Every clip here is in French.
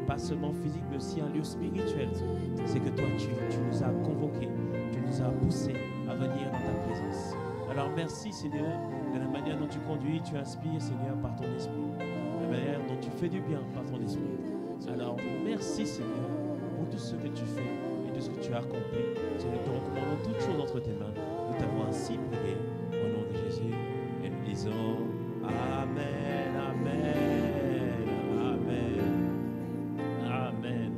pas seulement physique, mais aussi un lieu spirituel. C'est que toi, tu nous as convoqués, tu nous as poussés à venir dans ta présence. Alors merci Seigneur, de la manière dont tu conduis, tu inspires Seigneur par ton esprit, de la manière dont tu fais du bien par ton esprit. Alors merci Seigneur pour tout ce que tu fais et tout ce que tu as accompli. Nous te recommandons toutes choses entre tes mains. Nous t'avons ainsi prié au nom de Jésus et nous disons Amen, Amen, Amen, Amen.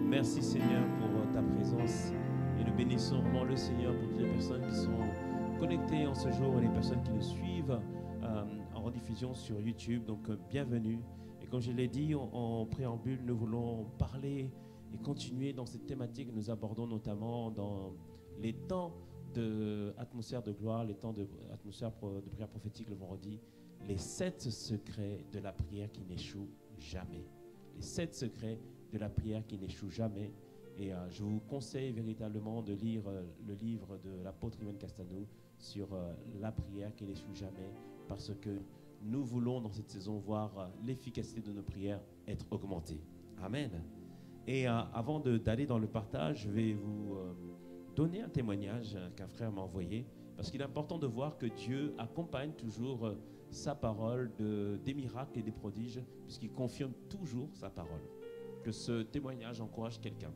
Merci Seigneur pour ta présence et nous bénissons vraiment le Seigneur pour toutes les personnes qui sont connectées en ce jour et les personnes qui nous suivent en rediffusion sur YouTube. Donc bienvenue. Et comme je l'ai dit en préambule, nous voulons parler et continuer dans cette thématique que nous abordons notamment dans les temps d'atmosphère de gloire, les temps d'atmosphère de prière prophétique le vendredi, les 7 secrets de la prière qui n'échouent jamais. Les 7 secrets de la prière qui n'échouent jamais. Et je vous conseille véritablement de lire le livre de l'apôtre Ivan Castano sur la prière qui n'échoue jamais, parce que nous voulons dans cette saison voir l'efficacité de nos prières être augmentée. Amen. Et avant d'aller dans le partage, je vais vous donner un témoignage qu'un frère m'a envoyé, parce qu'il est important de voir que Dieu accompagne toujours sa parole des miracles et des prodiges, puisqu'il confirme toujours sa parole. Que ce témoignage encourage quelqu'un.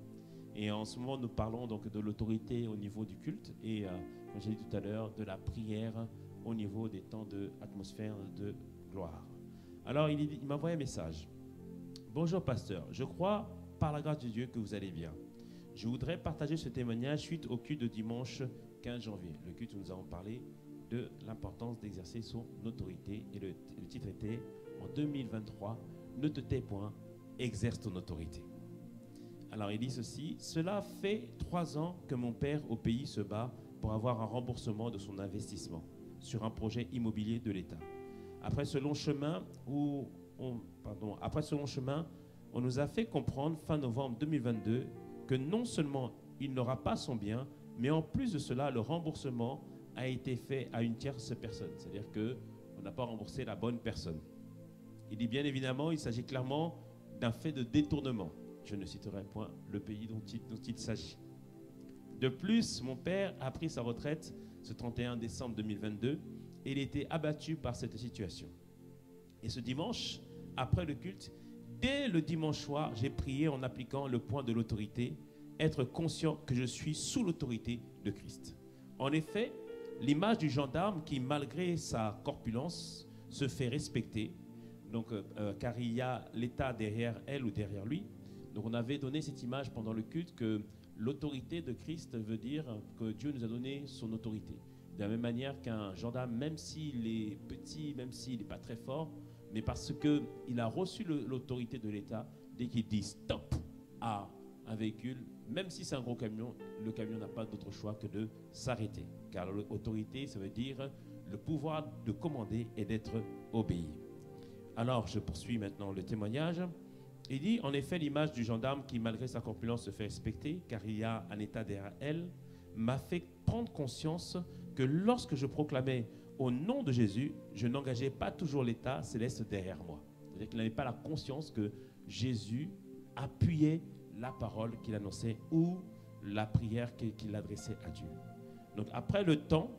Et en ce moment, nous parlons donc de l'autorité au niveau du culte et, comme j'ai dit tout à l'heure, de la prière au niveau des temps d'atmosphère de gloire. Alors, il m'a envoyé un message. Bonjour pasteur, je crois par la grâce de Dieu que vous allez bien. Je voudrais partager ce témoignage suite au culte de dimanche 15 janvier. Le culte où nous avons parlé de l'importance d'exercer son autorité. Et le titre était en 2023, ne te tais point, exerce ton autorité. Alors il dit ceci, cela fait 3 ans que mon père au pays se bat pour avoir un remboursement de son investissement sur un projet immobilier de l'État. Après ce long chemin, on nous a fait comprendre fin novembre 2022 que non seulement il n'aura pas son bien, mais en plus de cela, le remboursement a été fait à une tierce personne. C'est-à-dire qu'on n'a pas remboursé la bonne personne. Il dit bien évidemment, il s'agit clairement d'un fait de détournement. Je ne citerai point le pays dont il s'agit. De plus, mon père a pris sa retraite ce 31 décembre 2022 et il était abattu par cette situation. Et ce dimanche, après le culte, dès le dimanche soir, j'ai prié en appliquant le point de l'autorité, être conscient que je suis sous l'autorité de Christ. En effet, l'image du gendarme qui, malgré sa corpulence, se fait respecter, donc, car il y a l'État derrière elle ou derrière lui. Donc on avait donné cette image pendant le culte que l'autorité de Christ veut dire que Dieu nous a donné son autorité. De la même manière qu'un gendarme, même s'il est petit, même s'il n'est pas très fort, mais parce qu'il a reçu l'autorité de l'État, dès qu'il dit stop à un véhicule, même si c'est un gros camion, le camion n'a pas d'autre choix que de s'arrêter. Car l'autorité, ça veut dire le pouvoir de commander et d'être obéi. Alors, je poursuis maintenant le témoignage. Il dit, en effet, l'image du gendarme qui, malgré sa corpulence, se fait respecter, car il y a un État derrière elle, m'a fait prendre conscience que lorsque je proclamais au nom de Jésus, je n'engageais pas toujours l'État céleste derrière moi. C'est-à-dire qu'il n'avait pas la conscience que Jésus appuyait la parole qu'il annonçait ou la prière qu'il adressait à Dieu. Donc après le temps,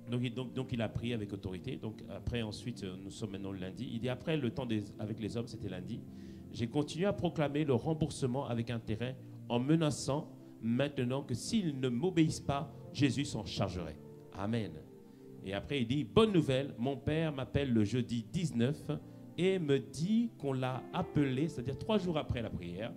donc il a prié avec autorité. Donc après, ensuite, nous sommes maintenant le lundi. Il dit, après le temps avec les hommes, c'était lundi. J'ai continué à proclamer le remboursement avec intérêt en menaçant maintenant que s'ils ne m'obéissent pas, Jésus s'en chargerait. Amen. Et après, il dit, bonne nouvelle, mon père m'appelle le jeudi 19 et me dit qu'on l'a appelé, c'est-à-dire 3 jours après la prière,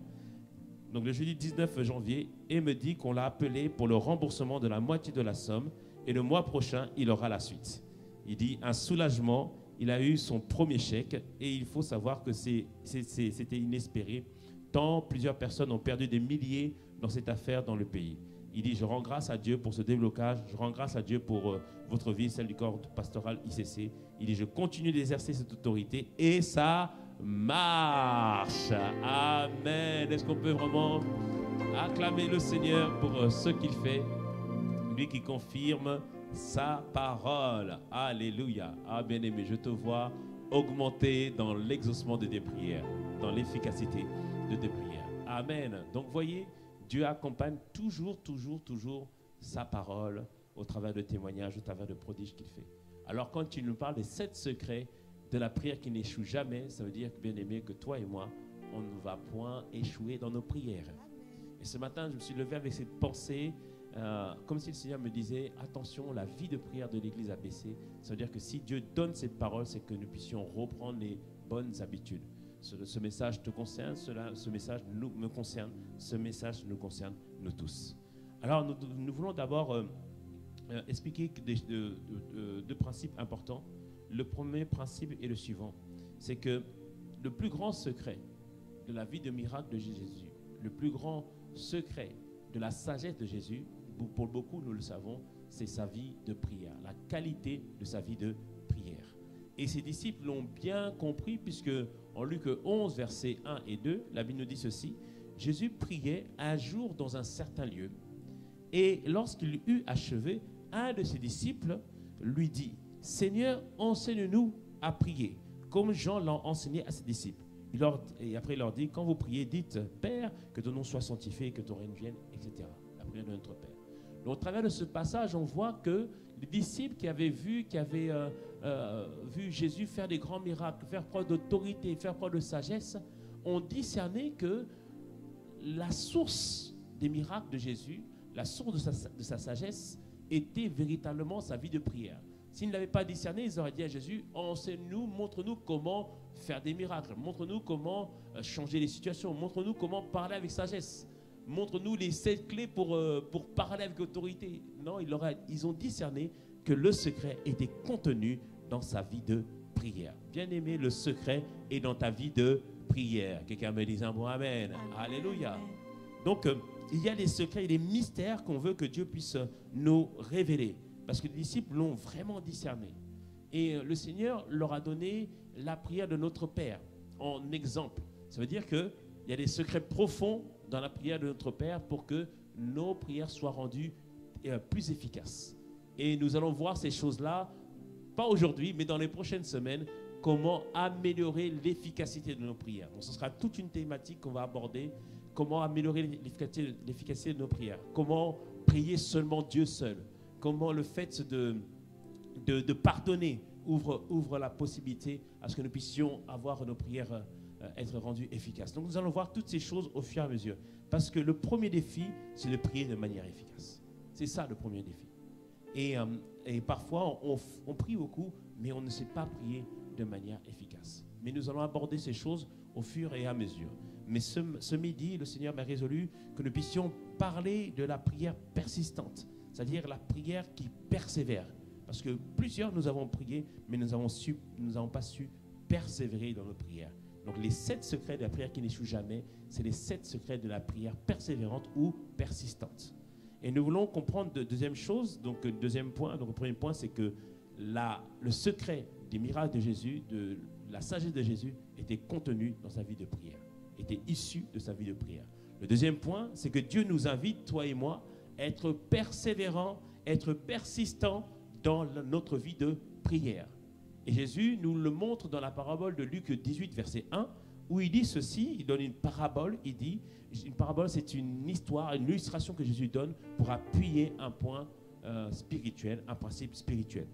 donc le jeudi 19 janvier, et me dit qu'on l'a appelé pour le remboursement de la moitié de la somme et le mois prochain, il aura la suite. Il dit, un soulagement, il a eu son premier chèque et il faut savoir que c'était inespéré, tant plusieurs personnes ont perdu des milliers dans cette affaire dans le pays. Il dit, je rends grâce à Dieu pour ce déblocage, je rends grâce à Dieu pour votre vie, celle du corps pastoral ICC. Il dit, je continue d'exercer cette autorité et ça marche. Amen. Est-ce qu'on peut vraiment acclamer le Seigneur pour ce qu'il fait, lui qui confirme sa parole. Alléluia. Ah, bien-aimé, je te vois augmenter dans l'exaucement de tes prières, dans l'efficacité. de tes prières. Amen. Donc voyez, Dieu accompagne toujours sa parole au travers de témoignages, au travers de prodiges qu'il fait. Alors quand tu nous parles des 7 secrets de la prière qui n'échoue jamais, ça veut dire, bien aimé, que toi et moi, on ne va point échouer dans nos prières. Et ce matin, je me suis levé avec cette pensée, comme si le Seigneur me disait, attention, la vie de prière de l'Église a baissé. Ça veut dire que si Dieu donne cette parole, c'est que nous puissions reprendre les bonnes habitudes. Ce message te concerne, ce message me concerne, ce message nous concerne, nous tous. Alors, nous voulons d'abord expliquer deux principes importants. Le premier principe est le suivant, c'est que le plus grand secret de la vie de miracle de Jésus, le plus grand secret de la sagesse de Jésus, pour beaucoup, nous le savons, c'est sa vie de prière, la qualité de sa vie de prière. Et ses disciples l'ont bien compris, puisque en Luc 11, versets 1 et 2, la Bible nous dit ceci: Jésus priait un jour dans un certain lieu, et lorsqu'il eut achevé, un de ses disciples lui dit: Seigneur, enseigne-nous à prier, comme Jean l'a enseigné à ses disciples. Et après, il leur dit: quand vous priez, dites: Père, que ton nom soit sanctifié, que ton règne vienne, etc. La prière de notre Père. Donc, au travers de ce passage, on voit que les disciples qui avaient vu Jésus faire des grands miracles, faire preuve d'autorité, faire preuve de sagesse, ont discerné que la source des miracles de Jésus, la source de sa sagesse, était véritablement sa vie de prière. S'ils ne l'avaient pas discerné, ils auraient dit à Jésus: enseigne-nous, montre-nous comment faire des miracles, montre-nous comment changer les situations, montre-nous comment parler avec sagesse, montre-nous les 7 clés pour parler avec autorité. Non, ils ont discerné que le secret était contenu dans sa vie de prière. Bien-aimé, le secret est dans ta vie de prière. Quelqu'un me dise un bon amen. Alléluia. Donc, il y a des secrets et des mystères qu'on veut que Dieu puisse nous révéler. Parce que les disciples l'ont vraiment discerné. Et le Seigneur leur a donné la prière de notre Père en exemple. Ça veut dire qu'il y a des secrets profonds dans la prière de notre Père pour que nos prières soient rendues plus efficaces. Et nous allons voir ces choses-là, pas aujourd'hui, mais dans les prochaines semaines, comment améliorer l'efficacité de nos prières. Donc ce sera toute une thématique qu'on va aborder. Comment améliorer l'efficacité de nos prières. Comment prier seulement Dieu seul. Comment le fait de pardonner ouvre la possibilité à ce que nous puissions avoir nos prières être rendues efficaces. Donc nous allons voir toutes ces choses au fur et à mesure. Parce que le premier défi, c'est de prier de manière efficace. C'est ça le premier défi. Et parfois, on prie beaucoup, mais on ne sait pas prier de manière efficace. Mais nous allons aborder ces choses au fur et à mesure. Mais ce midi, le Seigneur m'a résolu que nous puissions parler de la prière persistante. C'est-à-dire la prière qui persévère. Parce que plusieurs nous avons prié, mais nous n'avons pas su persévérer dans nos prières. Donc les 7 secrets de la prière qui n'échouent jamais, c'est les 7 secrets de la prière persévérante ou persistante. Et nous voulons comprendre deuxième chose, donc deuxième point. Donc le premier point, c'est que le secret des miracles de Jésus, de la sagesse de Jésus, était contenu dans sa vie de prière, était issu de sa vie de prière. Le deuxième point, c'est que Dieu nous invite, toi et moi, être persévérant, être persistant dans notre vie de prière. Et Jésus nous le montre dans la parabole de Luc 18, verset 1, où il dit ceci, il donne une parabole, il dit, une parabole c'est une histoire, une illustration que Jésus donne pour appuyer un point spirituel, un principe spirituel.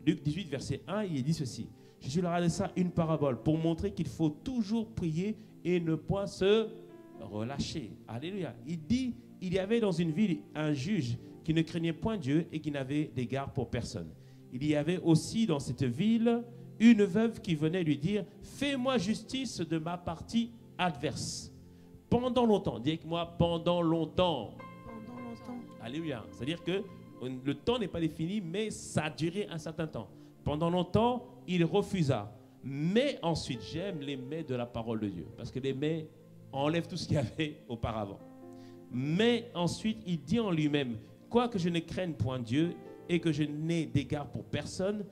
Luc 18, verset 1, il dit ceci, Jésus leur a donné ça une parabole pour montrer qu'il faut toujours prier et ne point se relâcher. Alléluia. Il dit, il y avait dans une ville un juge qui ne craignait point Dieu et qui n'avait d'égard pour personne. Il y avait aussi dans cette ville une veuve qui venait lui dire « Fais-moi justice de ma partie adverse. » Pendant longtemps, dis avec moi, pendant longtemps. Pendant longtemps. Alléluia. C'est-à-dire que le temps n'est pas défini, mais ça a duré un certain temps. Pendant longtemps, il refusa. Mais ensuite, j'aime les mais de la parole de Dieu, parce que les mais enlèvent tout ce qu'il y avait auparavant. Mais ensuite, il dit en lui-même, quoique je ne craigne point Dieu et que je n'ai d'égard pour personne,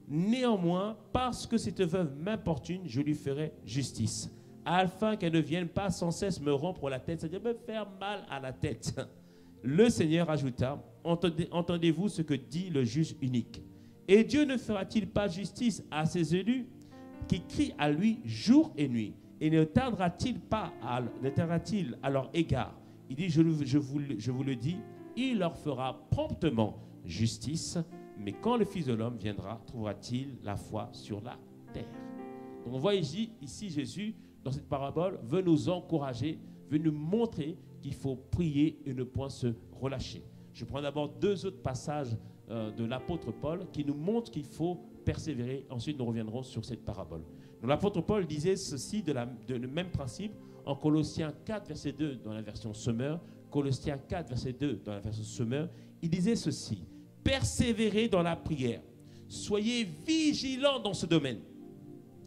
néanmoins, parce que cette veuve m'importune, je lui ferai justice, afin qu'elle ne vienne pas sans cesse me rompre la tête, c'est-à-dire me faire mal à la tête. Le Seigneur ajouta, entendez-vous ce que dit le juge unique? Et Dieu ne fera-t-il pas justice à ses élus qui crient à lui jour et nuit? Et ne tardera-t-il à leur égard? Il dit, je vous le dis, il leur fera promptement justice, mais quand le Fils de l'homme viendra, trouvera-t-il la foi sur la terre? Donc on voit ici Jésus, dans cette parabole, veut nous encourager, veut nous montrer qu'il faut prier et ne point se relâcher. Je prends d'abord 2 autres passages de l'apôtre Paul qui nous montrent qu'il faut persévérer. Ensuite, nous reviendrons sur cette parabole. Donc l'apôtre Paul disait ceci de le même principe en Colossiens 4, verset 2 dans la version Semeur, Colossiens 4, verset 2 dans la version Semeur. Il disait ceci: persévérez dans la prière, soyez vigilants dans ce domaine.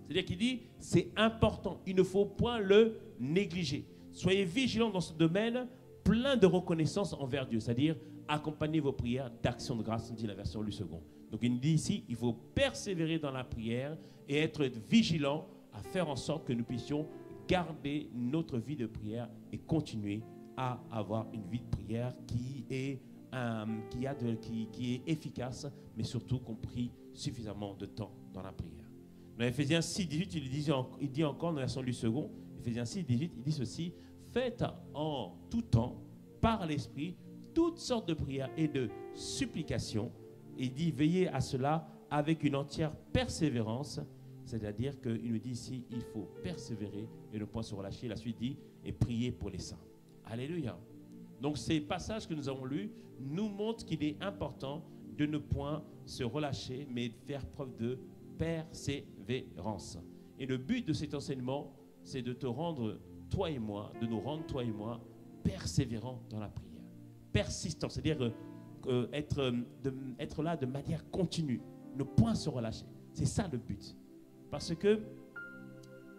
C'est-à-dire qu'il dit, c'est important, il ne faut point le négliger. Soyez vigilants dans ce domaine, plein de reconnaissance envers Dieu, c'est-à-dire accompagnez vos prières d'action de grâce, dit la version Louis II. Donc il nous dit ici, il faut persévérer dans la prière et être vigilant à faire en sorte que nous puissions garder notre vie de prière et continuer à avoir une vie de prière qui est efficace, mais surtout qu'on prie suffisamment de temps dans la prière. Dans Ephésiens 6, 18, il dit encore dans la version Louis II, Ephésiens 6, 18, il dit ceci: faites en tout temps, par l'Esprit, toutes sortes de prières et de supplications. Et il dit, veillez à cela avec une entière persévérance. C'est-à-dire qu'il nous dit ici, il faut persévérer et ne pas se relâcher. La suite dit, et prier pour les saints. Alléluia. Donc ces passages que nous avons lus nous montrent qu'il est important de ne point se relâcher, mais de faire preuve de persévérance. Et le but de cet enseignement, c'est de te rendre, toi et moi, de nous rendre, toi et moi, persévérants dans la prière. Persistants, c'est-à-dire être là de manière continue, ne point se relâcher. C'est ça le but. Parce que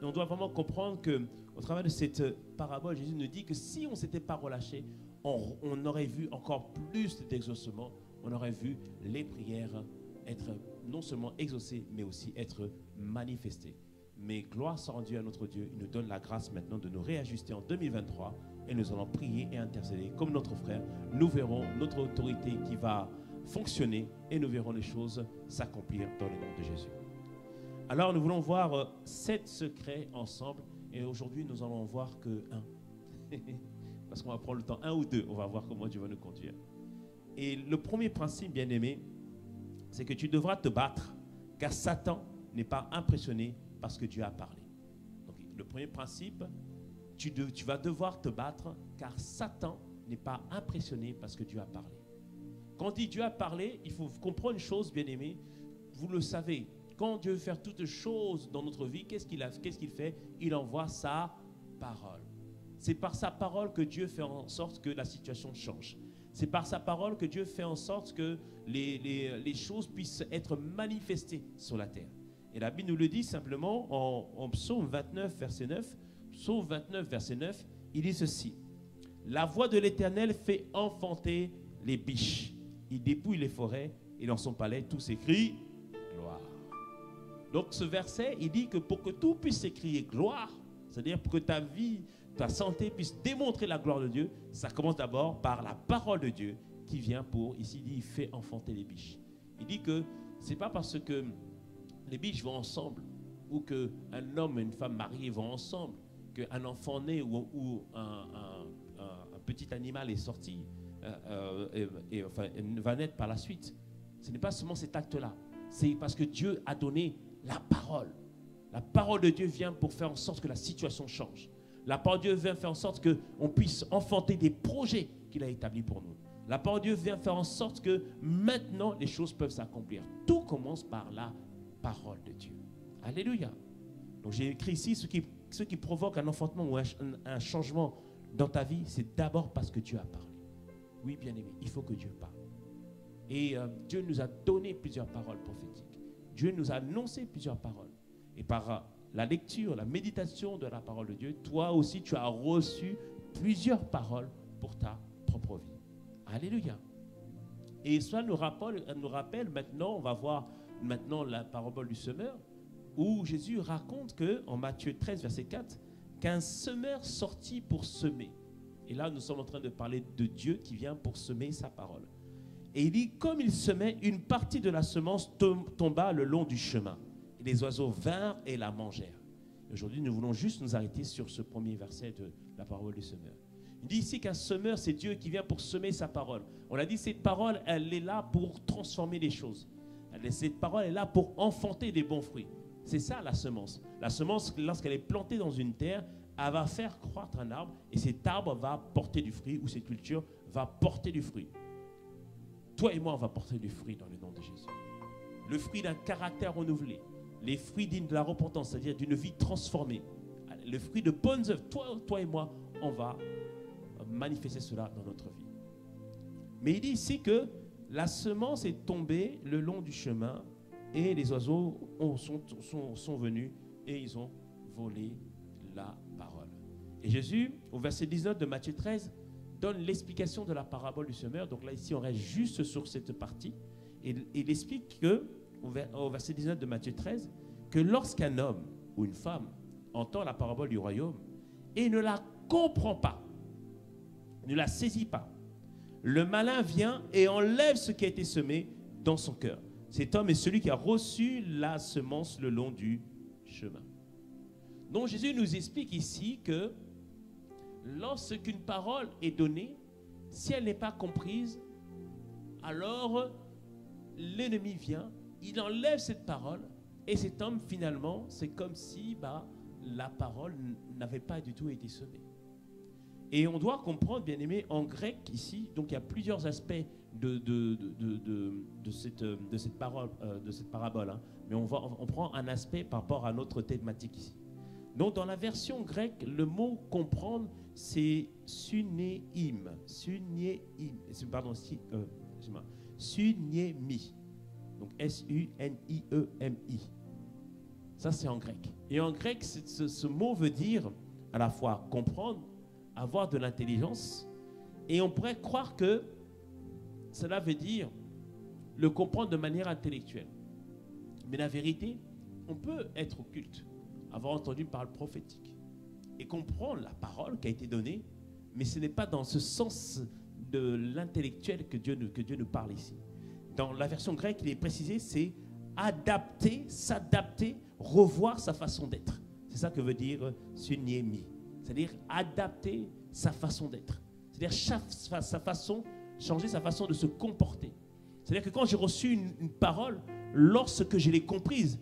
on doit vraiment comprendre qu'au travers de cette parabole, Jésus nous dit que si on ne s'était pas relâché, on aurait vu encore plus d'exaucement, on aurait vu les prières être non seulement exaucées, mais aussi être manifestées. Mais gloire soit rendue à notre Dieu, il nous donne la grâce maintenant de nous réajuster en 2023 et nous allons prier et intercéder comme notre frère. Nous verrons notre autorité qui va fonctionner et nous verrons les choses s'accomplir dans le nom de Jésus. Alors nous voulons voir 7 secrets ensemble et aujourd'hui nous allons voir que 1. Parce qu'on va prendre le temps 1 ou 2, on va voir comment Dieu va nous conduire. Et le premier principe, bien aimé, c'est que tu devras te battre car Satan n'est pas impressionné parce que Dieu a parlé. Donc, le premier principe, tu vas devoir te battre car Satan n'est pas impressionné parce que Dieu a parlé. Quand on dit Dieu a parlé, il faut comprendre une chose, bien aimé, vous le savez, quand Dieu veut faire toutes choses dans notre vie, qu'est-ce qu'il fait? Il envoie sa parole. C'est par sa parole que Dieu fait en sorte que la situation change. C'est par sa parole que Dieu fait en sorte que les choses puissent être manifestées sur la terre. Et la Bible nous le dit simplement en Psaume 29, verset 9. Psaume 29, verset 9, il dit ceci: la voix de l'Éternel fait enfanter les biches. Il dépouille les forêts et dans son palais, tout s'écrie gloire. Donc ce verset, il dit que pour que tout puisse s'écrier gloire, c'est-à-dire pour que ta vie, ta santé puisse démontrer la gloire de Dieu, ça commence d'abord par la parole de Dieu qui vient pour, ici il dit, il fait enfanter les biches. Il dit que c'est pas parce que les biches vont ensemble ou qu'un homme et une femme mariés vont ensemble, qu'un enfant né ou un petit animal est sorti va naître par la suite. Ce n'est pas seulement cet acte-là, c'est parce que Dieu a donné la parole. La parole de Dieu vient pour faire en sorte que la situation change. La parole de Dieu vient faire en sorte qu'on puisse enfanter des projets qu'il a établis pour nous. La parole de Dieu vient faire en sorte que maintenant les choses peuvent s'accomplir. Tout commence par la parole de Dieu. Alléluia. Donc j'ai écrit ici, ce qui provoque un enfantement ou un changement dans ta vie, c'est d'abord parce que Dieu a parlé. Oui, bien aimé, il faut que Dieu parle. Et Dieu nous a donné plusieurs paroles prophétiques. Dieu nous a annoncé plusieurs paroles. Et par la lecture, la méditation de la parole de Dieu, toi aussi tu as reçu plusieurs paroles pour ta propre vie. Alléluia. Et cela nous rappelle maintenant, on va voir maintenant la parabole du semeur, où Jésus raconte en Matthieu 13, verset 4, qu'un semeur sortit pour semer. Et là, nous sommes en train de parler de Dieu qui vient pour semer sa parole. Et il dit, comme il semait, une partie de la semence tomba le long du chemin. Et les oiseaux vinrent et la mangèrent. Aujourd'hui, nous voulons juste nous arrêter sur ce premier verset de la parole du semeur. Il dit ici qu'un semeur, c'est Dieu qui vient pour semer sa parole. On a dit, cette parole, elle est là pour transformer les choses. Cette parole est là pour enfanter des bons fruits. C'est ça la semence. La semence, lorsqu'elle est plantée dans une terre, elle va faire croître un arbre et cet arbre va porter du fruit, ou cette culture va porter du fruit. Toi et moi, on va porter du fruit dans le nom de Jésus. Le fruit d'un caractère renouvelé. Les fruits dignes de la repentance, c'est-à-dire d'une vie transformée. Le fruit de bonnes œuvres. Toi et moi, on va manifester cela dans notre vie. Mais il dit ici que la semence est tombée le long du chemin et les oiseaux sont venus et ils ont volé la parole. Et Jésus, au verset 19 de Matthieu 13, donne l'explication de la parabole du semeur. Donc là, ici, on reste juste sur cette partie. Et il explique que, au verset 19 de Matthieu 13, que lorsqu'un homme ou une femme entend la parabole du royaume et ne la comprend pas, ne la saisit pas, le malin vient et enlève ce qui a été semé dans son cœur. Cet homme est celui qui a reçu la semence le long du chemin. Donc Jésus nous explique ici que lorsqu'une parole est donnée, si elle n'est pas comprise, alors l'ennemi vient, il enlève cette parole et cet homme finalement, c'est comme si la parole n'avait pas du tout été semée. Et on doit comprendre, bien aimé, en grec ici, donc il y a plusieurs aspects de cette parabole, hein, mais on prend un aspect par rapport à notre thématique ici. Donc dans la version grecque, le mot comprendre, c'est sunéim, sunémi, donc S-U-N-I-E-M-I. Ça c'est en grec. Et en grec, ce mot veut dire à la fois comprendre, avoir de l'intelligence, et on pourrait croire que cela veut dire le comprendre de manière intellectuelle. Mais la vérité, on peut être occulte, avoir entendu une parole prophétique et comprendre la parole qui a été donnée, mais ce n'est pas dans ce sens de l'intellectuel que Dieu nous parle ici. Dans la version grecque, il est précisé, c'est adapter, s'adapter, revoir sa façon d'être. C'est ça que veut dire sunémi. C'est-à-dire adapter sa façon d'être. C'est-à-dire changer sa façon de se comporter. C'est-à-dire que quand j'ai reçu une parole, lorsque je l'ai comprise,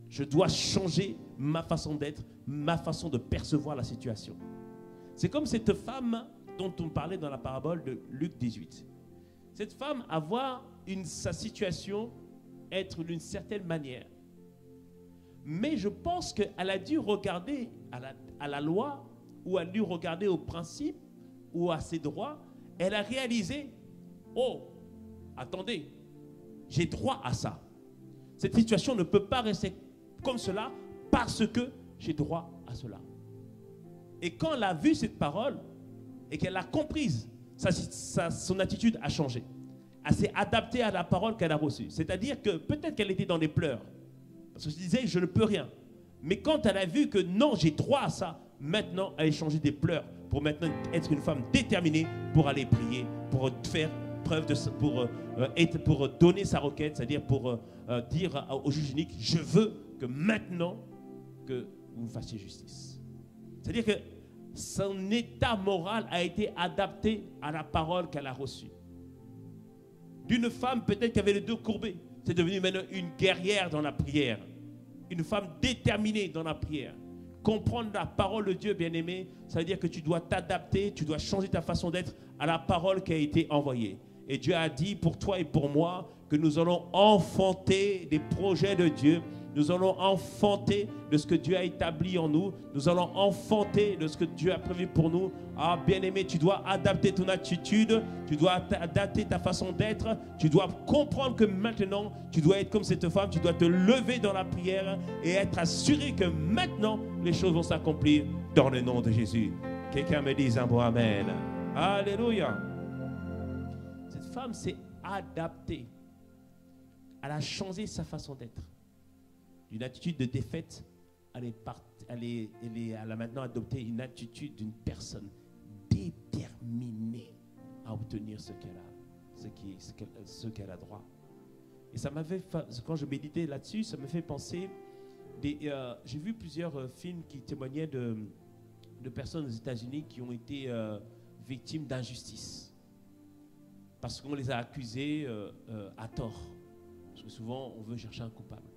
je dois changer ma façon d'être, ma façon de percevoir la situation. C'est comme cette femme dont on parlait dans la parabole de Luc 18. Cette femme a voir sa situation être d'une certaine manière. Mais je pense qu'elle a dû regarder à la loi, ou elle a dû regarder au principe, ou à ses droits. Elle a réalisé, oh, attendez, j'ai droit à ça. Cette situation ne peut pas rester comme cela parce que j'ai droit à cela. Et quand elle a vu cette parole et qu'elle l'a comprise, son attitude a changé. Elle s'est adaptée à la parole qu'elle a reçue. C'est-à-dire que peut-être qu'elle était dans les pleurs. Parce que je disais, je ne peux rien. Mais quand elle a vu que non, j'ai droit à ça, maintenant, elle a changé des pleurs pour maintenant être une femme déterminée pour aller prier, pour faire preuve pour donner sa requête, c'est-à-dire pour dire au juge unique, je veux que maintenant que vous fassiez justice. C'est-à-dire que son état moral a été adapté à la parole qu'elle a reçue. D'une femme peut-être qui avait les deux courbés, c'est devenu maintenant une guerrière dans la prière, une femme déterminée dans la prière. Comprendre la parole de Dieu, bien-aimé, ça veut dire que tu dois t'adapter, tu dois changer ta façon d'être à la parole qui a été envoyée. Et Dieu a dit pour toi et pour moi que nous allons enfanter des projets de Dieu. Nous allons enfanter de ce que Dieu a établi en nous. Nous allons enfanter de ce que Dieu a prévu pour nous. Ah, bien-aimé, tu dois adapter ton attitude. Tu dois adapter ta façon d'être. Tu dois comprendre que maintenant, tu dois être comme cette femme. Tu dois te lever dans la prière et être assuré que maintenant, les choses vont s'accomplir dans le nom de Jésus. Quelqu'un me dise un bon amen. Alléluia. Cette femme s'est adaptée. Elle a changé sa façon d'être. D'une attitude de défaite, elle a maintenant adopté une attitude d'une personne déterminée à obtenir ce qu'elle a droit. Et ça m'avait, quand je méditais là-dessus, ça me fait penser J'ai vu plusieurs films qui témoignaient de personnes aux États-Unis qui ont été victimes d'injustice. Parce qu'on les a accusés à tort. Parce que souvent, on veut chercher un coupable.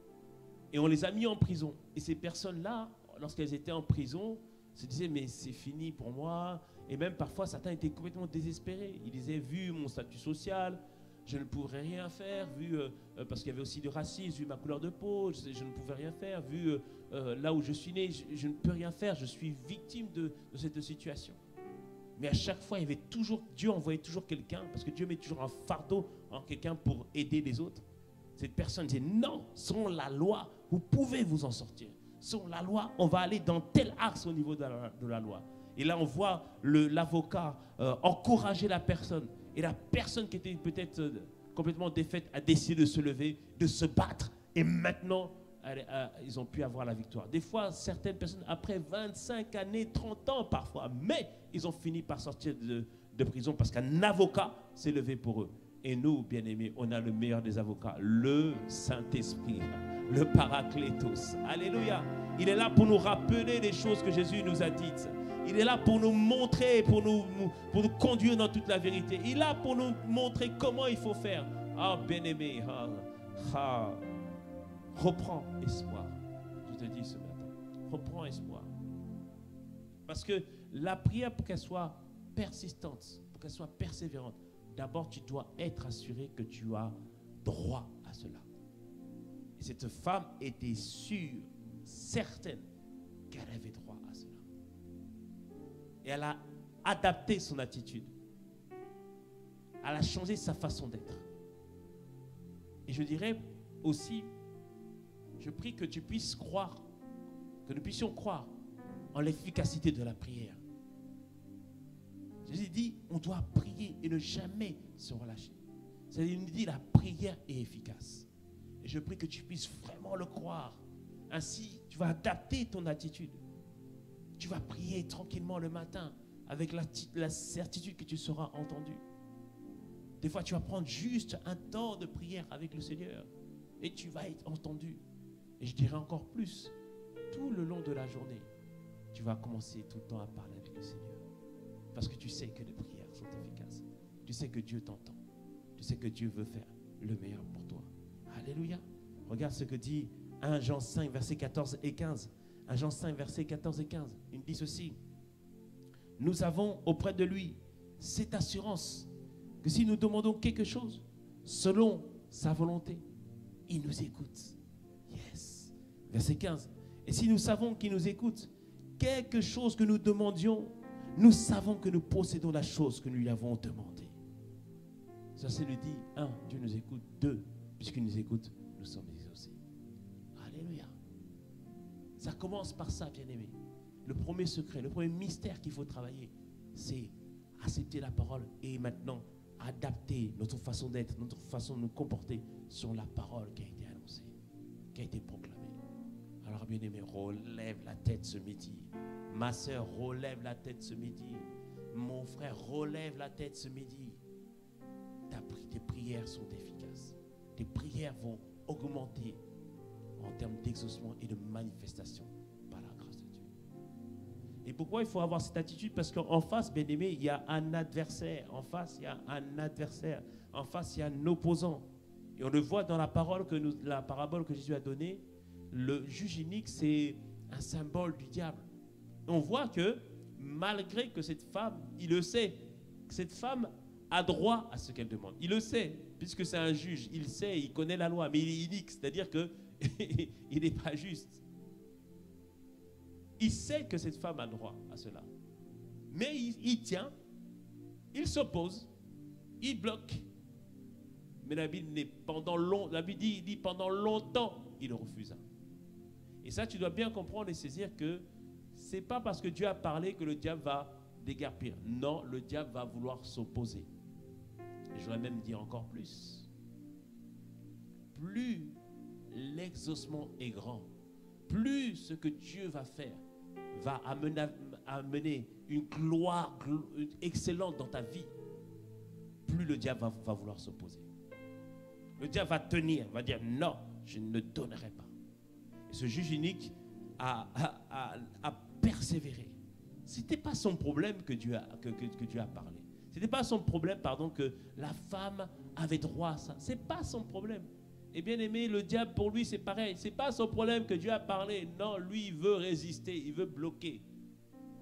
Et on les a mis en prison. Et ces personnes-là, lorsqu'elles étaient en prison, se disaient, mais c'est fini pour moi. Et même parfois, certains étaient complètement désespérés. Ils disaient, vu mon statut social, je ne pourrais rien faire, parce qu'il y avait aussi du racisme, vu ma couleur de peau, je ne pouvais rien faire, vu là où je suis né, je ne peux rien faire, je suis victime de cette situation. Mais à chaque fois, Dieu envoyait toujours quelqu'un, parce que Dieu met toujours un fardeau en quelqu'un pour aider les autres. Cette personne disait, non, selon la loi, vous pouvez vous en sortir. Selon la loi, on va aller dans tel axe au niveau de la loi. Et là, on voit l'avocat encourager la personne. Et la personne qui était peut-être complètement défaite a décidé de se lever, de se battre. Et maintenant, ils ont pu avoir la victoire. Des fois, certaines personnes, après 25 années, 30 ans parfois, mais ils ont fini par sortir de prison parce qu'un avocat s'est levé pour eux. Et nous, bien-aimés, on a le meilleur des avocats, le Saint-Esprit, le Paraclétos. Alléluia. Il est là pour nous rappeler les choses que Jésus nous a dites. Il est là pour nous montrer, pour nous conduire dans toute la vérité. Il est là pour nous montrer comment il faut faire. Ah, bien-aimé, reprends espoir. Je te dis ce matin, reprends espoir. Parce que la prière, pour qu'elle soit persistante, pour qu'elle soit persévérante, d'abord, tu dois être assuré que tu as droit à cela. Et cette femme était sûre, certaine, qu'elle avait droit à cela. Et elle a adapté son attitude. Elle a changé sa façon d'être. Et je dirais aussi, je prie que tu puisses croire, que nous puissions croire en l'efficacité de la prière. Jésus dit, on doit prier et ne jamais se relâcher. C'est-à-dire, il nous dit, la prière est efficace. Et je prie que tu puisses vraiment le croire. Ainsi, tu vas adapter ton attitude. Tu vas prier tranquillement le matin avec la certitude que tu seras entendu. Des fois, tu vas prendre juste un temps de prière avec le Seigneur et tu vas être entendu. Et je dirais encore plus, tout le long de la journée, tu vas commencer tout le temps à parler avec le Seigneur. Parce que tu sais que les prières sont efficaces. Tu sais que Dieu t'entend. Tu sais que Dieu veut faire le meilleur pour toi. Alléluia. Regarde ce que dit 1 Jean 5, versets 14 et 15. 1 Jean 5, versets 14 et 15. Il dit ceci. Nous avons auprès de lui cette assurance que si nous demandons quelque chose selon sa volonté, il nous écoute. Yes. Verset 15. Et si nous savons qu'il nous écoute, quelque chose que nous demandions, nous savons que nous possédons la chose que nous lui avons demandée. Ça, c'est le dit. 1, Dieu nous écoute. 2, puisqu'il nous écoute, nous sommes exaucés. Alléluia. Ça commence par ça, bien-aimé. Le premier secret, le premier mystère qu'il faut travailler, c'est accepter la parole et maintenant adapter notre façon d'être, notre façon de nous comporter sur la parole qui a été annoncée, qui a été proclamée. Alors, bien-aimé, relève la tête ce midi. Ma sœur, relève la tête ce midi. Mon frère, relève la tête ce midi. Tes prières sont efficaces. Tes prières vont augmenter en termes d'exaucement et de manifestation par la grâce de Dieu. Et pourquoi il faut avoir cette attitude? Parce qu'en face, bien aimé, il y a un adversaire. En face, il y a un adversaire. En face, il y a un opposant. Et on le voit dans la parabole que Jésus a donnée. Le juge inique, c'est un symbole du diable. On voit que malgré que cette femme, il le sait, que cette femme a droit à ce qu'elle demande. Il le sait, puisque c'est un juge. Il sait, il connaît la loi, mais il est inique, c'est-à-dire qu'il n'est pas juste. Il sait que cette femme a droit à cela. Mais il tient, il s'oppose, il bloque. Mais la Bible dit pendant longtemps, il refusa. Et ça, tu dois bien comprendre et saisir que ce n'est pas parce que Dieu a parlé que le diable va déguerpir. Non, le diable va vouloir s'opposer. Et je voudrais même dire encore plus. Plus l'exaucement est grand, plus ce que Dieu va faire va amener une gloire excellente dans ta vie, plus le diable va vouloir s'opposer. Le diable va tenir, va dire non, je ne donnerai pas. Et ce juge unique a persévéré. Ce n'était pas son problème que Dieu a parlé. Ce n'était pas son problème, pardon, que la femme avait droit à ça. Ce n'est pas son problème. Et bien aimé, le diable, pour lui, c'est pareil. Ce n'est pas son problème que Dieu a parlé. Non, lui, il veut résister, il veut bloquer.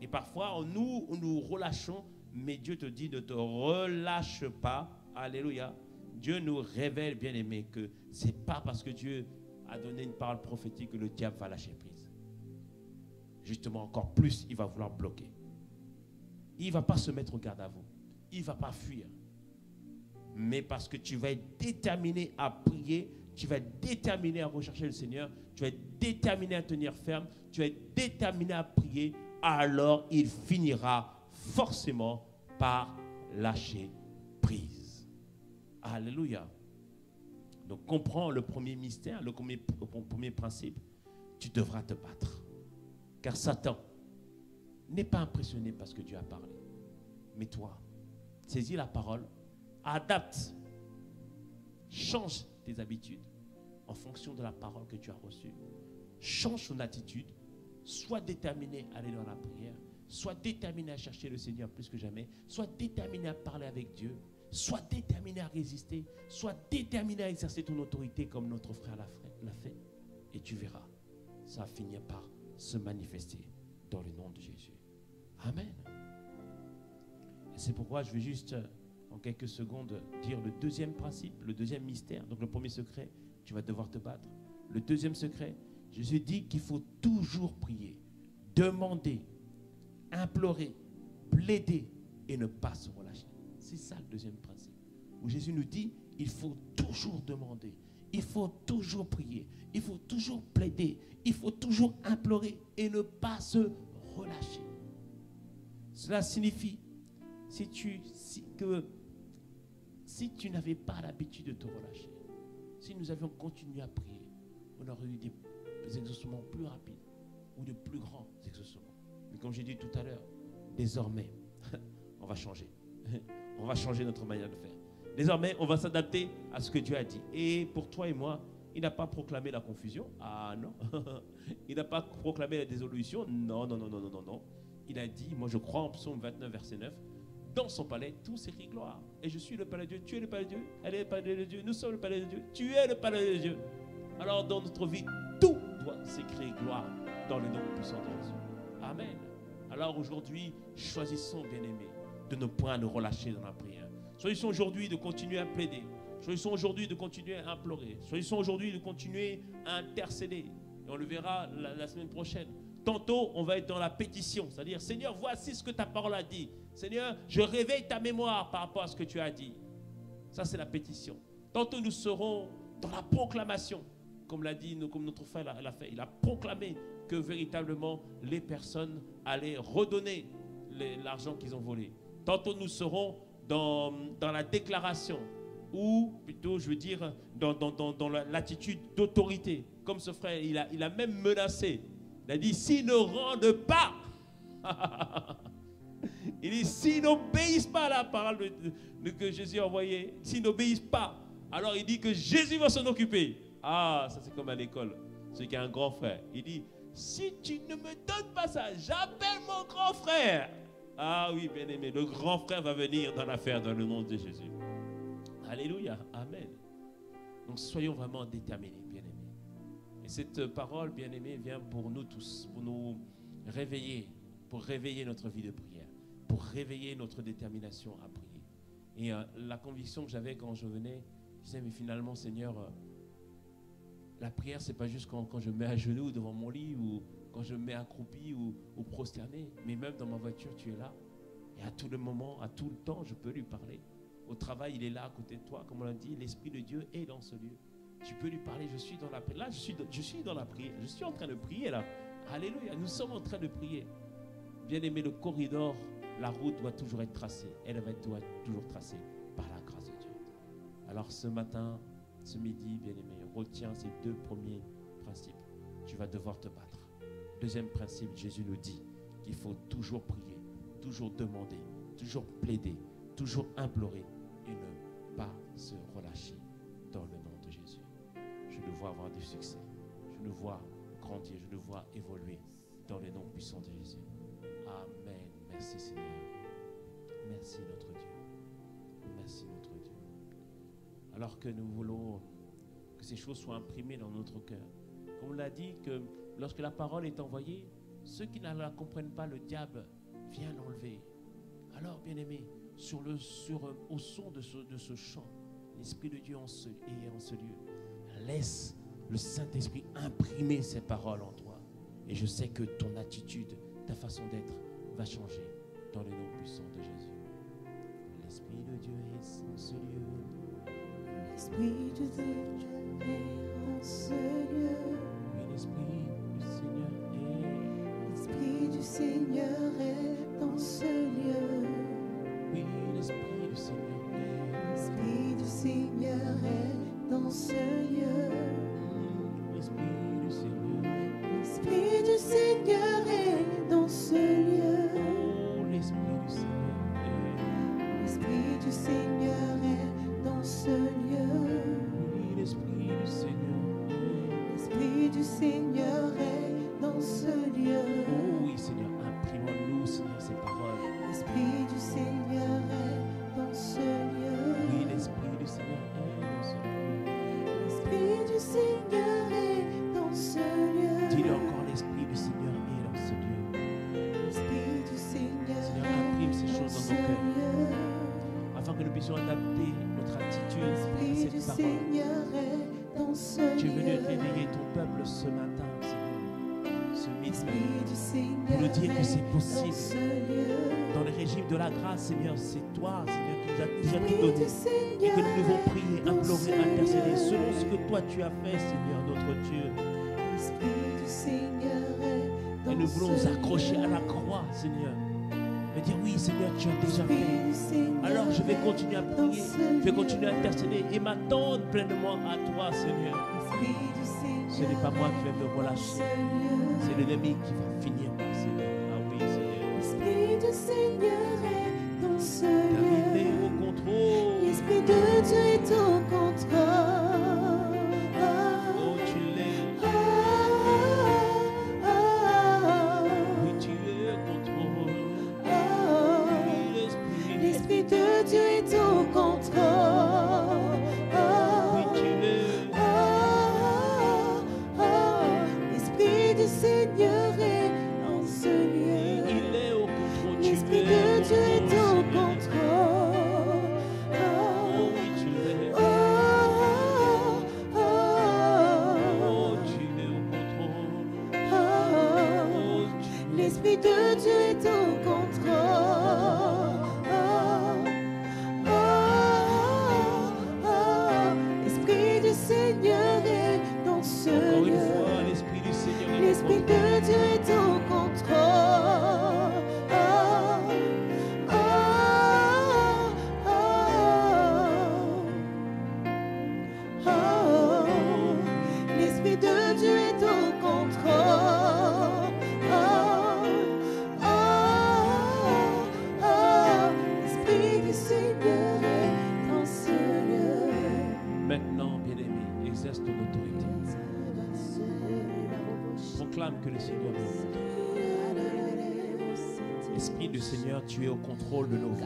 Et parfois, nous relâchons, mais Dieu te dit, ne te relâche pas. Alléluia. Dieu nous révèle, bien aimé, que ce n'est pas parce que Dieu a donné une parole prophétique que le diable va lâcher prise. Justement, encore plus, il va vouloir bloquer. Il ne va pas se mettre au garde à vous. Il ne va pas fuir. Mais parce que tu vas être déterminé à prier, tu vas être déterminé à rechercher le Seigneur, tu vas être déterminé à tenir ferme, tu vas être déterminé à prier, alors il finira forcément par lâcher prise. Alléluia. Donc comprends le premier mystère, le premier principe, tu devras te battre. Car Satan n'est pas impressionné par ce que Dieu a parlé. Mais toi, saisis la parole, adapte, change tes habitudes en fonction de la parole que tu as reçue. Change ton attitude, sois déterminé à aller dans la prière, sois déterminé à chercher le Seigneur plus que jamais, sois déterminé à parler avec Dieu, sois déterminé à résister, sois déterminé à exercer ton autorité comme notre frère l'a fait. Et tu verras, ça va finir par se manifester dans le nom de Jésus. Amen. Et c'est pourquoi je vais juste, en quelques secondes, dire le deuxième principe, le deuxième mystère. Donc le premier secret, tu vas devoir te battre. Le deuxième secret, Jésus dit qu'il faut toujours prier, demander, implorer, plaider et ne pas se relâcher. C'est ça le deuxième principe. Où Jésus nous dit, il faut toujours demander, il faut toujours prier, il faut toujours plaider, il faut toujours implorer et ne pas se relâcher. Cela signifie, si tu n'avais pas l'habitude de te relâcher, si nous avions continué à prier, on aurait eu des exaucements plus rapides ou de plus grands exaucements. Mais comme j'ai dit tout à l'heure, désormais, on va changer. On va changer notre manière de faire. Désormais, on va s'adapter à ce que Dieu a dit. Et pour toi et moi, il n'a pas proclamé la confusion. Ah non. Il n'a pas proclamé la dissolution. Non, non, non, non, non, non, non. Il a dit, moi je crois en Psaume 29, verset 9, dans son palais, tout s'écrit gloire. Et je suis le palais de Dieu, tu es le palais de Dieu, elle est le palais de Dieu, nous sommes le palais de Dieu, tu es le palais de Dieu. Alors dans notre vie, tout doit s'écrire gloire dans le nom puissant de Jésus. Amen. Alors aujourd'hui, choisissons, bien-aimés, de ne point nous relâcher dans la prière. Choisissons aujourd'hui de continuer à plaider. Choisissons aujourd'hui de continuer à implorer. Choisissons aujourd'hui de continuer à intercéder. Et on le verra la semaine prochaine. Tantôt, on va être dans la pétition, c'est-à-dire, Seigneur, voici ce que ta parole a dit. Seigneur, je réveille ta mémoire par rapport à ce que tu as dit. Ça, c'est la pétition. Tantôt, nous serons dans la proclamation, comme l'a dit, comme notre frère l'a fait. Il a proclamé que véritablement, les personnes allaient redonner l'argent qu'ils ont volé. Tantôt, nous serons dans la déclaration, ou plutôt, je veux dire, dans l'attitude d'autorité. Comme ce frère, il a même menacé. Il a dit, s'ils ne rendent pas, il dit, s'ils n'obéissent pas à la parole que Jésus a envoyée, s'ils n'obéissent pas, alors il dit que Jésus va s'en occuper. Ah, ça c'est comme à l'école, celui qui a un grand frère. Il dit, si tu ne me donnes pas ça, j'appelle mon grand frère. Ah oui, bien aimé, le grand frère va venir dans l'affaire dans le nom de Jésus. Alléluia, amen. Donc soyons vraiment déterminés, bien aimés. Et cette parole, bien aimée, vient pour nous tous, pour nous réveiller, pour réveiller notre vie de prière, pour réveiller notre détermination à prier. Et la conviction que j'avais quand je venais, je disais, mais finalement, Seigneur, la prière, c'est pas juste quand je me mets à genoux devant mon lit ou quand je me mets accroupi ou prosterné, mais même dans ma voiture, tu es là. Et à tout le moment, à tout le temps, je peux lui parler. Au travail, il est là à côté de toi, comme on l'a dit, l'Esprit de Dieu est dans ce lieu. Tu peux lui parler, je suis dans la prière. Là, je suis dans la prière. Je suis en train de prier là. Alléluia, nous sommes en train de prier. Bien aimé, le corridor, la route doit toujours être tracée. Elle doit être toujours tracée par la grâce de Dieu. Alors ce matin, ce midi, bien aimé, retiens ces deux premiers principes. Tu vas devoir te battre. Deuxième principe, Jésus nous dit qu'il faut toujours prier, toujours demander, toujours plaider, toujours implorer et ne pas se relâcher dans le nom de Jésus. Je le vois avoir du succès. Je le vois grandir, je le vois évoluer dans le nom puissant de Jésus. Amen. Merci Seigneur. Merci notre Dieu. Merci notre Dieu. Alors que nous voulons que ces choses soient imprimées dans notre cœur. Comme on l'a dit, que lorsque la parole est envoyée, ceux qui ne la comprennent pas, le diable vient l'enlever. Alors, bien-aimés, au son de ce chant, l'Esprit de Dieu est en ce lieu. Laisse le Saint-Esprit imprimer ces paroles en toi. Et je sais que ton attitude, ta façon d'être va changer dans le nom puissant de Jésus. L'Esprit de Dieu est en ce lieu. L'Esprit de Dieu est en ce lieu. Oui, l'Esprit du Seigneur est. L'Esprit du Seigneur est dans ce lieu. Oui, l'Esprit du Seigneur est. L'Esprit du Seigneur est dans ce lieu. L'Esprit du Seigneur. L'Esprit du Seigneur est dans ce lieu. Oh, l'Esprit du Seigneur est. L'Esprit du Seigneur est dans ce lieu. Oui, l'Esprit du Seigneur est. L'Esprit du Seigneur est dans ce lieu. Oh oui, Seigneur, imprime-nous, Seigneur, ces paroles. L'Esprit du Seigneur est dans ce lieu. Oui, l'Esprit du Seigneur est dans ce lieu. L'Esprit du Seigneur est dans ce lieu. Dis-le encore, l'Esprit du Seigneur est dans ce lieu. L'Esprit du Seigneur Seigneur, imprime ces est dans choses ce dans nos cœurs, lieu. afin que nous puissions adapter notre attitude à L'Esprit du cette parole. Seigneur est dans ce Tu es venu lieu. réveiller ton peuple ce matin, Seigneur, ce midi, L'Esprit du Seigneur pour nous dire que c'est est possible. dans ce lieu. Dans le régime de la grâce, Seigneur, c'est toi, Seigneur, qui nous as déjà tout L'Esprit donné. du Et Seigneur que nous devons prier, dans implorer, ce intercéder lieu. selon ce que toi tu as fait, Seigneur, notre Dieu. L'Esprit du Seigneur est dans Et nous voulons nous ce accrocher lieu. à la croix, Seigneur. Et dire oui, Seigneur, tu as déjà L'Esprit fait. du Seigneur Alors je vais est continuer à dans prier, ce je vais lieu. continuer à intercéder et m'attendre pleinement à toi, Seigneur. L'Esprit du Seigneur Ce n'est pas moi qui vais me est dans relâcher, ce lieu. c'est l'ennemi qui va finir par Seigneur. Ah oui, Seigneur. L'Esprit du Seigneur est dans ce Car il est lieu. au contrôle. L'Esprit de Dieu est au contrôle. Oh, tu l'es. Oui, tu es au contrôle. Oui, l'Esprit. L'Esprit de Dieu est au contrôle. Oui, tu l'es. L'Esprit du Seigneur est dans ce lieu. Il est au contrôle. Tu L'Esprit es de Dieu est au Seigneur. contrôle. Oh, oui, tu l'es. Oh, tu es au contrôle. Oh, tu L'Esprit de Dieu est au contrôle. L'Esprit du Seigneur est dans ce Encore une lieu. fois, l'Esprit du Seigneur est au L'Esprit contrôle. de Dieu est au contrôle. L'Esprit de Dieu est au contrôle. L'Esprit du Seigneur est dans ce lieu. Maintenant, bien-aimé, exerce ton autorité. Proclame que le Seigneur est au contrôle. Esprit du Seigneur, tu es au contrôle de nos vies.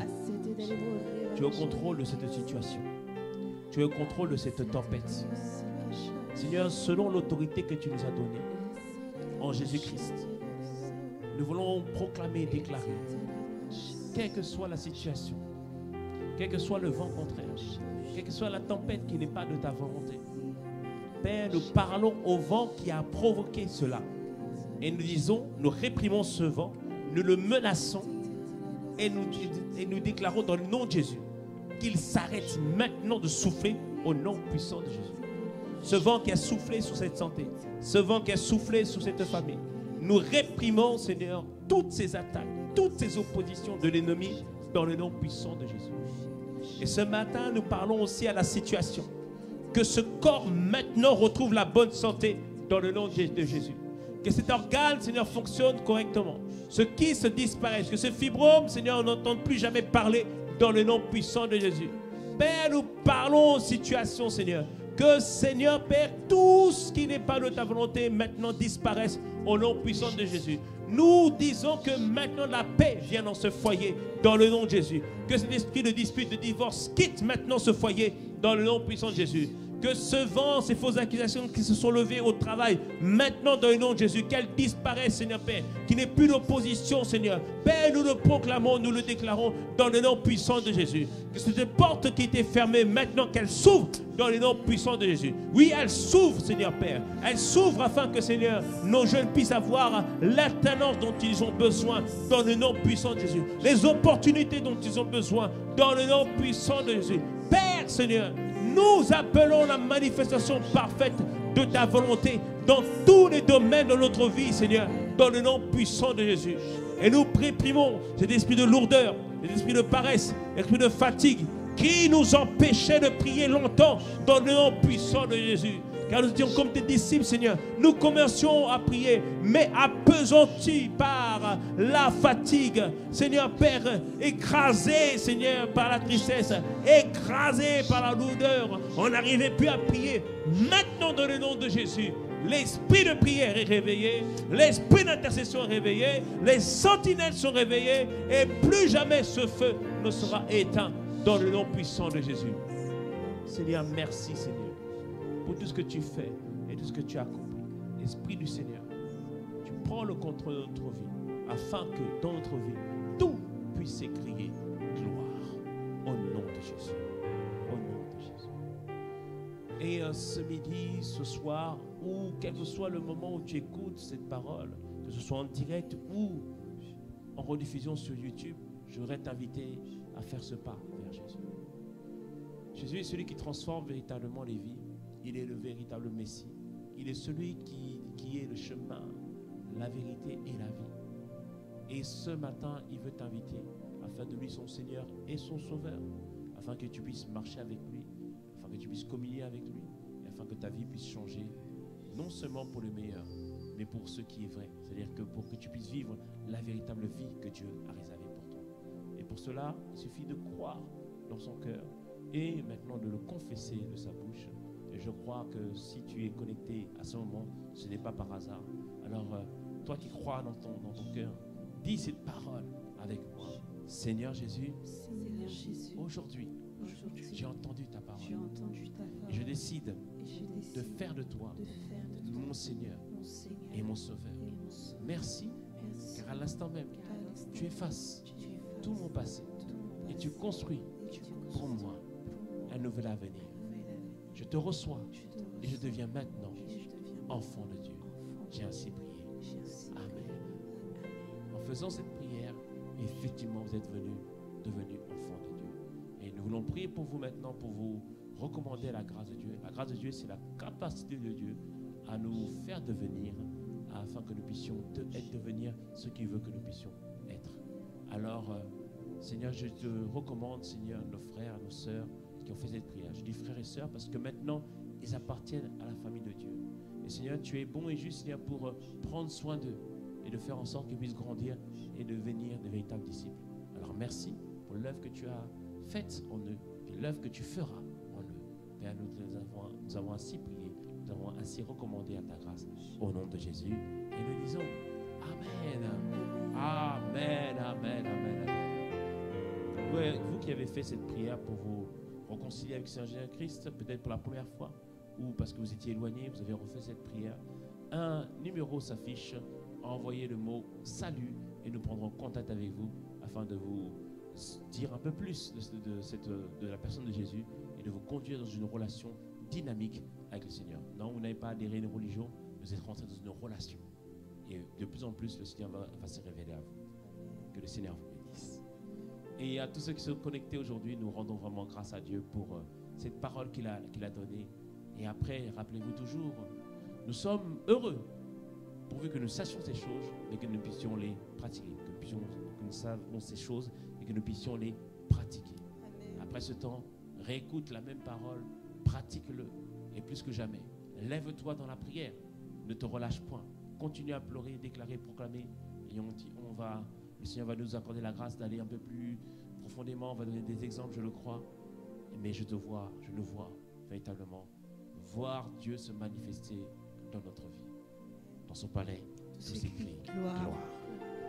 Tu es au contrôle de cette situation. Tu es au contrôle de cette tempête. Seigneur, selon l'autorité que tu nous as donnée en Jésus-Christ, nous voulons proclamer et déclarer, quelle que soit la situation, quel que soit le vent contraire, quelle que soit la tempête qui n'est pas de ta volonté, Père, nous parlons au vent qui a provoqué cela. Et nous disons, nous réprimons ce vent, nous le menaçons et nous déclarons dans le nom de Jésus qu'il s'arrête maintenant de souffler au nom puissant de Jésus. Ce vent qui a soufflé sur cette santé, ce vent qui a soufflé sur cette famille, nous réprimons, Seigneur, toutes ces attaques, toutes ces oppositions de l'ennemi dans le nom puissant de Jésus. Et ce matin, nous parlons aussi à la situation. Que ce corps maintenant retrouve la bonne santé dans le nom de Jésus. Que cet organe, Seigneur, fonctionne correctement. Ce qui se disparaisse, que ce fibrome, Seigneur, on n'entende plus jamais parler dans le nom puissant de Jésus. Père, nous parlons aux situations, Seigneur. Que, Seigneur, Père, tout tout ce qui n'est pas de ta volonté maintenant disparaisse au nom puissant de Jésus. Nous disons que maintenant la paix vient dans ce foyer, dans le nom de Jésus. Que cet esprit de dispute, de divorce quitte maintenant ce foyer, dans le nom puissant de Jésus. Que ce vent, ces fausses accusations qui se sont levées au travail, maintenant dans le nom de Jésus, qu'elles disparaissent, Seigneur Père, qu'il n'y ait plus d'opposition, Seigneur. Père, nous le proclamons, nous le déclarons dans le nom puissant de Jésus. Que cette porte qui était fermée, maintenant qu'elle s'ouvre dans le nom puissant de Jésus. Oui, elle s'ouvre, Seigneur Père. Elle s'ouvre afin que, Seigneur, nos jeunes puissent avoir l'alternance dont ils ont besoin dans le nom puissant de Jésus. Les opportunités dont ils ont besoin dans le nom puissant de Jésus. Père, Seigneur, nous appelons la manifestation parfaite de ta volonté dans tous les domaines de notre vie, Seigneur, dans le nom puissant de Jésus. Et nous réprimons cet esprit de lourdeur, cet esprit de paresse, l'esprit de fatigue qui nous empêchait de prier longtemps dans le nom puissant de Jésus. Car nous étions comme tes disciples, Seigneur. Nous commencions à prier, mais appesantis par la fatigue. Seigneur Père, écrasés, Seigneur, par la tristesse, écrasés par la lourdeur. On n'arrivait plus à prier. Maintenant, dans le nom de Jésus, l'esprit de prière est réveillé, l'esprit d'intercession est réveillé, les sentinelles sont réveillées et plus jamais ce feu ne sera éteint dans le nom puissant de Jésus. Seigneur, merci, Seigneur, pour tout ce que tu fais et tout ce que tu as accompli. Esprit du Seigneur, tu prends le contrôle de notre vie afin que dans notre vie, tout puisse s'écrier gloire au nom de Jésus. Au nom de Jésus. Et ce midi, ce soir, ou quel que soit le moment où tu écoutes cette parole, que ce soit en direct ou en rediffusion sur YouTube, je voudrais t'inviter à faire ce pas vers Jésus. Jésus est celui qui transforme véritablement les vies. Il est le véritable Messie. Il est celui qui est le chemin, la vérité et la vie. Et ce matin, il veut t'inviter à faire de lui son Seigneur et son Sauveur, afin que tu puisses marcher avec lui, afin que tu puisses communier avec lui, et afin que ta vie puisse changer, non seulement pour le meilleur, mais pour ce qui est vrai. C'est-à-dire que pour que tu puisses vivre la véritable vie que Dieu a réservée pour toi. Et pour cela, il suffit de croire dans son cœur et maintenant de le confesser de sa bouche. Et je crois que si tu es connecté à ce moment, ce n'est pas par hasard. Alors, toi qui crois dans ton cœur, dis cette parole avec moi. Seigneur Jésus, aujourd'hui, j'ai entendu ta parole. Et je décide de faire de toi mon Seigneur et mon Sauveur. Merci, car à l'instant même, tu effaces tout mon passé et tu construis pour moi un nouvel avenir. Je te reçois et je deviens maintenant enfant de Dieu. J'ai ainsi prié. Amen. En faisant cette prière, effectivement, vous êtes devenus enfants de Dieu. Et nous voulons prier pour vous maintenant, pour vous recommander à la grâce de Dieu. La grâce de Dieu, c'est la capacité de Dieu à nous faire devenir, afin que nous puissions devenir ce qu'il veut que nous puissions être. Alors, Seigneur, je te recommande, Seigneur, nos frères, nos sœurs qui ont fait cette prière. Je dis frères et sœurs parce que maintenant, ils appartiennent à la famille de Dieu. Et Seigneur, tu es bon et juste, Seigneur, pour prendre soin d'eux et de faire en sorte qu'ils puissent grandir et devenir de véritables disciples. Alors merci pour l'œuvre que tu as faite en eux et l'œuvre que tu feras en eux. Père, nous avons ainsi prié, nous avons ainsi recommandé à ta grâce au nom de Jésus. Et nous disons Amen. Amen, amen, amen, amen. Ouais, vous qui avez fait cette prière pour vous réconcilier avec Seigneur Jésus-Christ, peut-être pour la première fois, ou parce que vous étiez éloigné, vous avez refait cette prière, un numéro s'affiche, envoyez le mot salut et nous prendrons contact avec vous afin de vous dire un peu plus de la personne de Jésus et de vous conduire dans une relation dynamique avec le Seigneur. Non, vous n'avez pas adhéré à une religion, vous êtes rentré dans une relation. Et de plus en plus, le Seigneur va se révéler à vous. Que le Seigneur vous bénisse. Et à tous ceux qui sont connectés aujourd'hui, nous rendons vraiment grâce à Dieu pour cette parole qu'il a donnée. Et après, rappelez-vous toujours, nous sommes heureux pourvu que nous sachions ces choses et que nous puissions les pratiquer. Que nous sachions ces choses et que nous puissions les pratiquer. Amen. Après ce temps, réécoute la même parole, pratique-le. Et plus que jamais, lève-toi dans la prière. Ne te relâche point. Continue à pleurer, déclarer, proclamer. Et le Seigneur va nous accorder la grâce d'aller un peu plus profondément. On va donner des exemples, je le crois. Mais je nous vois véritablement voir Dieu se manifester dans notre vie, dans son palais, Tous tous ses cris. gloire. Gloire.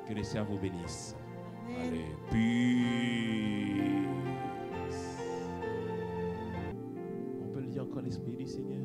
Que le Seigneur vous bénisse. Amen. Allez, peace. On peut le dire encore l'Esprit du Seigneur.